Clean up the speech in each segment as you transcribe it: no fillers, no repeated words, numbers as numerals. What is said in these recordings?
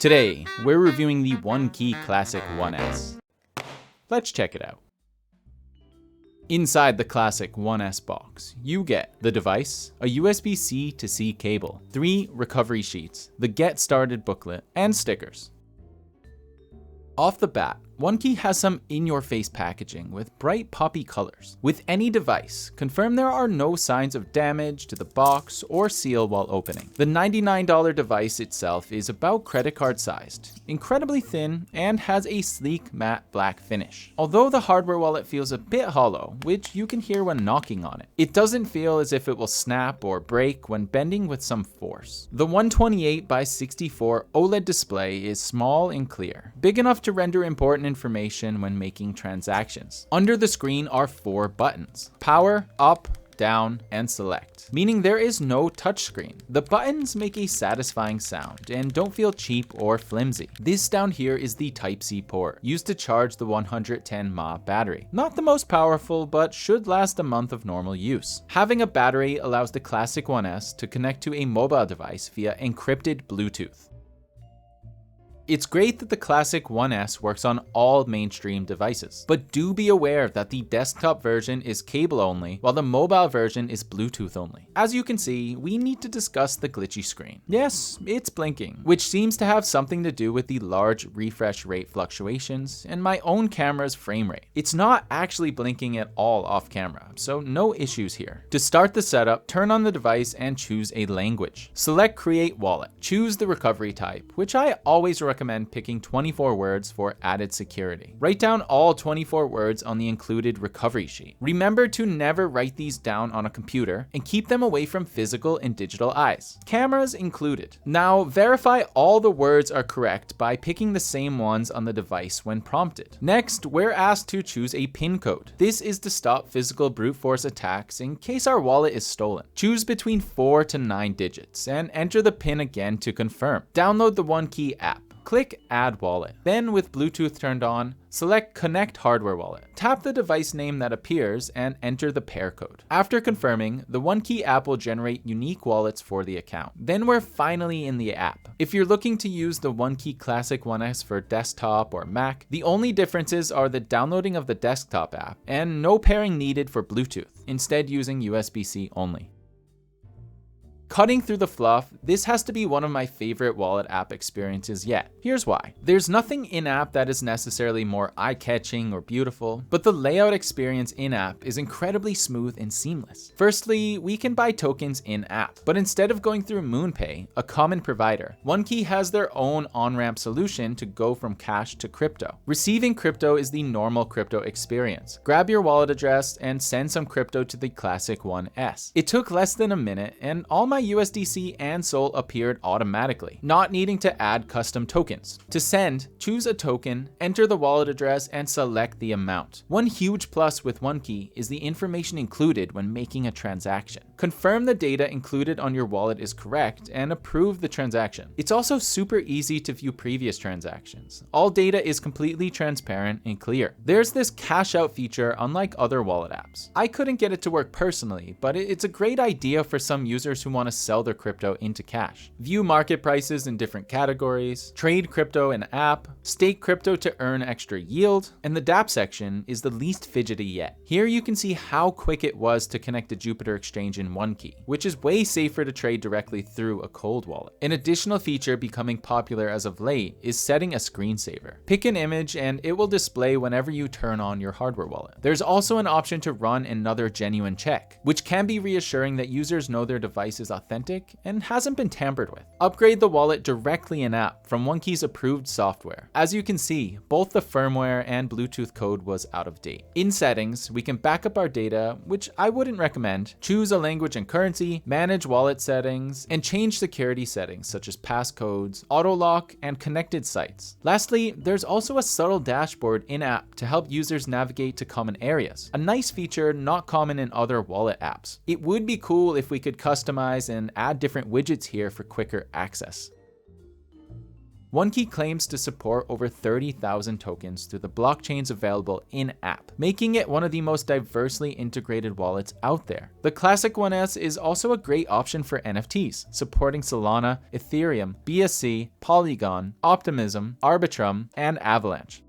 Today, we're reviewing the OneKey Classic 1S. Let's check it out. Inside the Classic 1S box, you get the device, a USB-C to C cable, 3 recovery sheets, the Get Started booklet, and stickers. Off the bat, OneKey has some in-your-face packaging with bright poppy colors. With any device, confirm there are no signs of damage to the box or seal while opening. The $99 device itself is about credit card sized, incredibly thin, and has a sleek matte black finish. Although the hardware wallet feels a bit hollow, which you can hear when knocking on it, it doesn't feel as if it will snap or break when bending with some force. The 128 by 64 OLED display is small and clear, big enough to render important information when making transactions. Under the screen are 4 buttons: power, up, down, and select, meaning there is no touchscreen. The buttons make a satisfying sound and don't feel cheap or flimsy. This down here is the Type-C port, used to charge the 110 mAh battery. Not the most powerful, but should last a month of normal use. Having a battery allows the Classic 1S to connect to a mobile device via encrypted Bluetooth. It's great that the Classic 1S works on all mainstream devices, but do be aware that the desktop version is cable only, while the mobile version is Bluetooth only. As you can see, we need to discuss the glitchy screen. Yes, it's blinking, which seems to have something to do with the large refresh rate fluctuations and my own camera's frame rate. It's not actually blinking at all off camera, so no issues here. To start the setup, turn on the device and choose a language. Select Create Wallet. Choose the recovery type, which I always recommend picking 24 words for added security. Write down all 24 words on the included recovery sheet. Remember to never write these down on a computer and keep them away from physical and digital eyes. Cameras included. Now verify all the words are correct by picking the same ones on the device when prompted. Next, we're asked to choose a PIN code. This is to stop physical brute force attacks in case our wallet is stolen. Choose between 4 to 9 digits and enter the PIN again to confirm. Download the OneKey app. Click Add Wallet. Then, with Bluetooth turned on, select Connect Hardware Wallet. Tap the device name that appears and enter the pair code. After confirming, the OneKey app will generate unique wallets for the account. Then we're finally in the app. If you're looking to use the OneKey Classic 1S for desktop or Mac, the only differences are the downloading of the desktop app and no pairing needed for Bluetooth, instead using USB-C only. Cutting through the fluff, this has to be one of my favorite wallet app experiences yet. Here's why. There's nothing in-app that is necessarily more eye-catching or beautiful, but the layout experience in-app is incredibly smooth and seamless. Firstly, we can buy tokens in-app, but instead of going through MoonPay, a common provider, OneKey has their own on-ramp solution to go from cash to crypto. Receiving crypto is the normal crypto experience. Grab your wallet address and send some crypto to the Classic 1S. It took less than a minute, and all my USDC and SOL appeared automatically, not needing to add custom tokens. To send, choose a token, enter the wallet address, and select the amount. One huge plus with OneKey is the information included when making a transaction. Confirm the data included on your wallet is correct and approve the transaction. It's also super easy to view previous transactions. All data is completely transparent and clear. There's this cash out feature unlike other wallet apps. I couldn't get it to work personally, but it's a great idea for some users who want to sell their crypto into cash. View market prices in different categories, trade crypto in app, stake crypto to earn extra yield, and the dApp section is the least fidgety yet. Here you can see how quick it was to connect to Jupiter Exchange in OneKey, which is way safer to trade directly through a cold wallet. An additional feature becoming popular as of late is setting a screensaver. Pick an image and it will display whenever you turn on your hardware wallet. There's also an option to run another genuine check, which can be reassuring that users know their device is authentic and hasn't been tampered with. Upgrade the wallet directly in-app from OneKey's approved software. As you can see, both the firmware and Bluetooth code was out of date. In settings, we can back up our data, which I wouldn't recommend, choose a language and currency, manage wallet settings, and change security settings such as passcodes, auto lock, and connected sites. Lastly, there's also a subtle dashboard in-app to help users navigate to common areas, a nice feature not common in other wallet apps. It would be cool if we could customize and add different widgets here for quicker access. OneKey claims to support over 30,000 tokens through the blockchains available in-app, making it one of the most diversely integrated wallets out there. The Classic 1S is also a great option for NFTs, supporting Solana, Ethereum, BSC, Polygon, Optimism, Arbitrum, and Avalanche.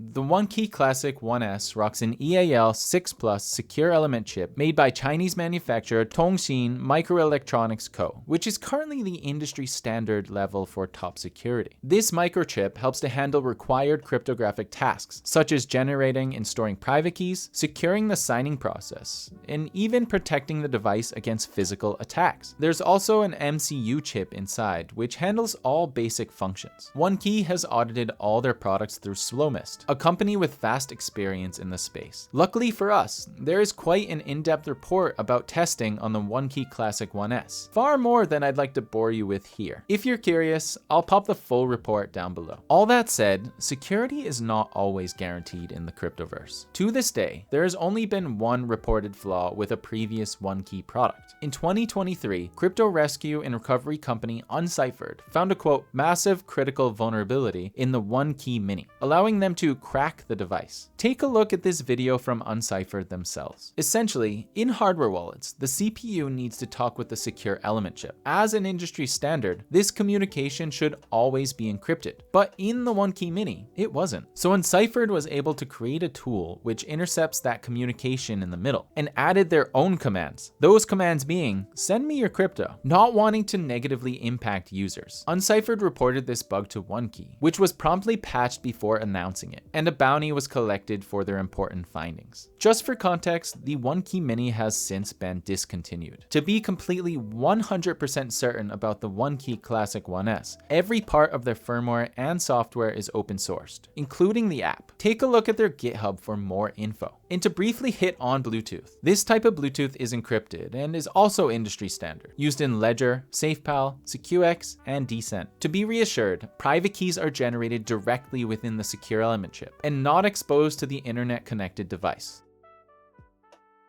The OneKey Classic 1S rocks an EAL 6 Plus secure element chip made by Chinese manufacturer Tongxin Microelectronics Co., which is currently the industry standard level for top security. This microchip helps to handle required cryptographic tasks, such as generating and storing private keys, securing the signing process, and even protecting the device against physical attacks. There's also an MCU chip inside, which handles all basic functions. OneKey has audited all their products through Slowmist, a company with vast experience in the space. Luckily for us, there is quite an in-depth report about testing on the OneKey Classic 1S, far more than I'd like to bore you with here. If you're curious, I'll pop the full report down below. All that said, security is not always guaranteed in the cryptoverse. To this day, there has only been one reported flaw with a previous OneKey product. In 2023, crypto rescue and recovery company Unciphered found a quote, massive critical vulnerability in the OneKey Mini, allowing them to crack the device. Take a look at this video from Unciphered themselves. Essentially, in hardware wallets, the CPU needs to talk with the secure element chip. As an industry standard, this communication should always be encrypted, but in the OneKey Mini, it wasn't. So Unciphered was able to create a tool which intercepts that communication in the middle and added their own commands. Those commands being, send me your crypto, not wanting to negatively impact users. Unciphered reported this bug to OneKey, which was promptly patched before announcing it, and a bounty was collected for their important findings. Just for context, the OneKey Mini has since been discontinued. To be completely 100% certain about the OneKey Classic 1S, every part of their firmware and software is open sourced, including the app. Take a look at their GitHub for more info. And to briefly hit on Bluetooth, this type of Bluetooth is encrypted and is also industry standard, used in Ledger, SafePal, SecuX, and Decent. To be reassured, private keys are generated directly within the secure element chip and not exposed to the internet connected device.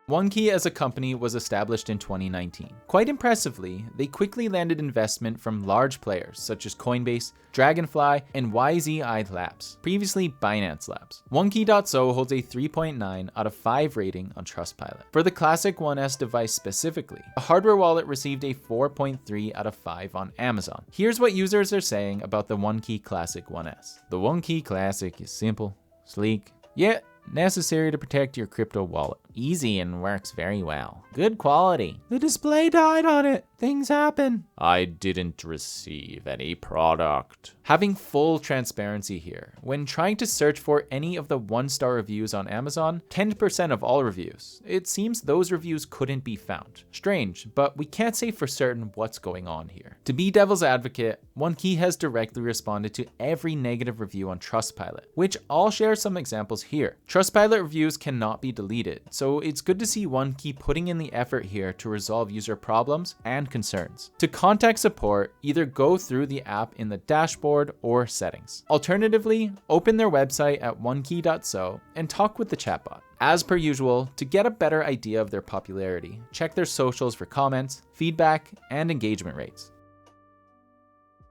OneKey as a company was established in 2019. Quite impressively, they quickly landed investment from large players such as Coinbase, Dragonfly, and YZI Labs, previously Binance Labs. OneKey.so holds a 3.9 out of 5 rating on Trustpilot. For the Classic 1S device specifically, a hardware wallet received a 4.3 out of 5 on Amazon. Here's what users are saying about the OneKey Classic 1S. The OneKey Classic is simple, sleek, yet necessary to protect your crypto wallet. Easy and works very well. Good quality. The display died on it. Things happen. I didn't receive any product. Having full transparency here. When trying to search for any of the 1-star reviews on Amazon, 10% of all reviews, it seems those reviews couldn't be found. Strange, but we can't say for certain what's going on here. To be devil's advocate, OneKey has directly responded to every negative review on Trustpilot, which I'll share some examples here. Trustpilot reviews cannot be deleted, so it's good to see OneKey putting in the effort here to resolve user problems and concerns. To contact support, either go through the app in the dashboard or settings. Alternatively, open their website at onekey.so and talk with the chatbot. As per usual, to get a better idea of their popularity, check their socials for comments, feedback, and engagement rates.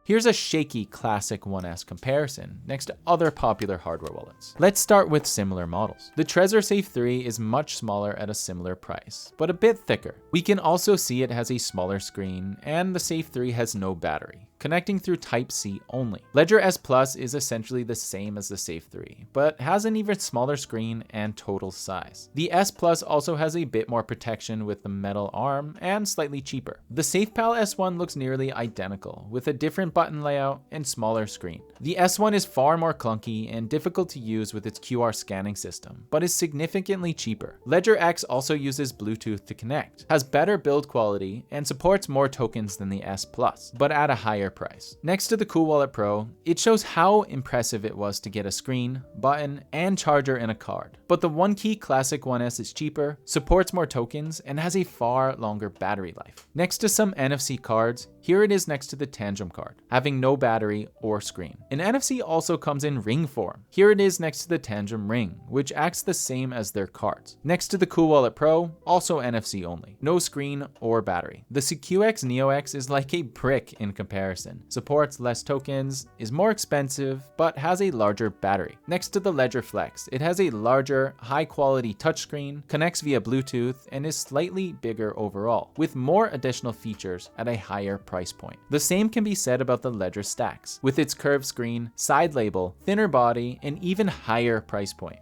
Here's a shaky Classic 1S comparison next to other popular hardware wallets. Let's start with similar models. The Trezor Safe 3 is much smaller at a similar price, but a bit thicker. We can also see it has a smaller screen, and the Safe 3 has no battery, connecting through Type-C only. Ledger S Plus is essentially the same as the Safe 3, but has an even smaller screen and total size. The S Plus also has a bit more protection with the metal arm and slightly cheaper. The SafePal S1 looks nearly identical, with a different button layout and smaller screen. The S1 is far more clunky and difficult to use with its QR scanning system, but is significantly cheaper. Ledger X also uses Bluetooth to connect, has better build quality, and supports more tokens than the S Plus, but at a higher price. Next to the Cool Wallet Pro, it shows how impressive it was to get a screen, button, and charger in a card. But the OneKey Classic 1S is cheaper, supports more tokens, and has a far longer battery life. Next to some NFC cards, here it is next to the Tangem card, having no battery or screen. An NFC also comes in ring form. Here it is next to the Tangem Ring, which acts the same as their cards. Next to the Cool Wallet Pro, also NFC only, no screen or battery. The SecuX Neo X is like a brick in comparison. comparison, supports less tokens, is more expensive, but has a larger battery. Next to the Ledger Flex, it has a larger, high-quality touchscreen, connects via Bluetooth, and is slightly bigger overall, with more additional features at a higher price point. The same can be said about the Ledger Stax, with its curved screen, side label, thinner body, and even higher price point.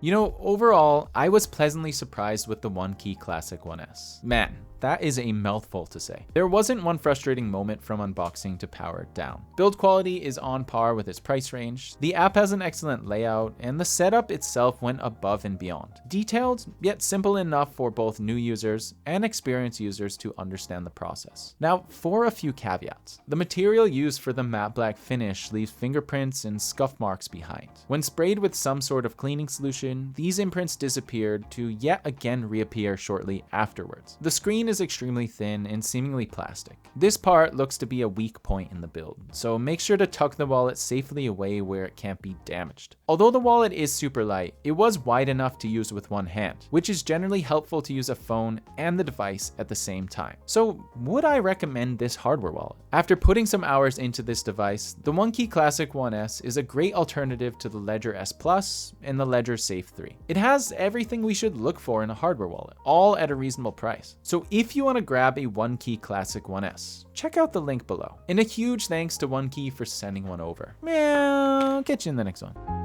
You know, overall, I was pleasantly surprised with the OneKey Classic 1S. Man, that is a mouthful to say. There wasn't one frustrating moment from unboxing to power it down. Build quality is on par with its price range, the app has an excellent layout, and the setup itself went above and beyond. Detailed, yet simple enough for both new users and experienced users to understand the process. Now, for a few caveats. The material used for the matte black finish leaves fingerprints and scuff marks behind. When sprayed with some sort of cleaning solution, these imprints disappeared to yet again reappear shortly afterwards. The screen is extremely thin and seemingly plastic. This part looks to be a weak point in the build, so make sure to tuck the wallet safely away where it can't be damaged. Although the wallet is super light, it was wide enough to use with one hand, which is generally helpful to use a phone and the device at the same time. So would I recommend this hardware wallet? After putting some hours into this device, the OneKey Classic 1S is a great alternative to the Ledger S Plus and the Ledger Safe 3. It has everything we should look for in a hardware wallet, all at a reasonable price. So if you want to grab a OneKey Classic 1S, check out the link below. And a huge thanks to OneKey for sending one over. Yeah, I'll catch you in the next one.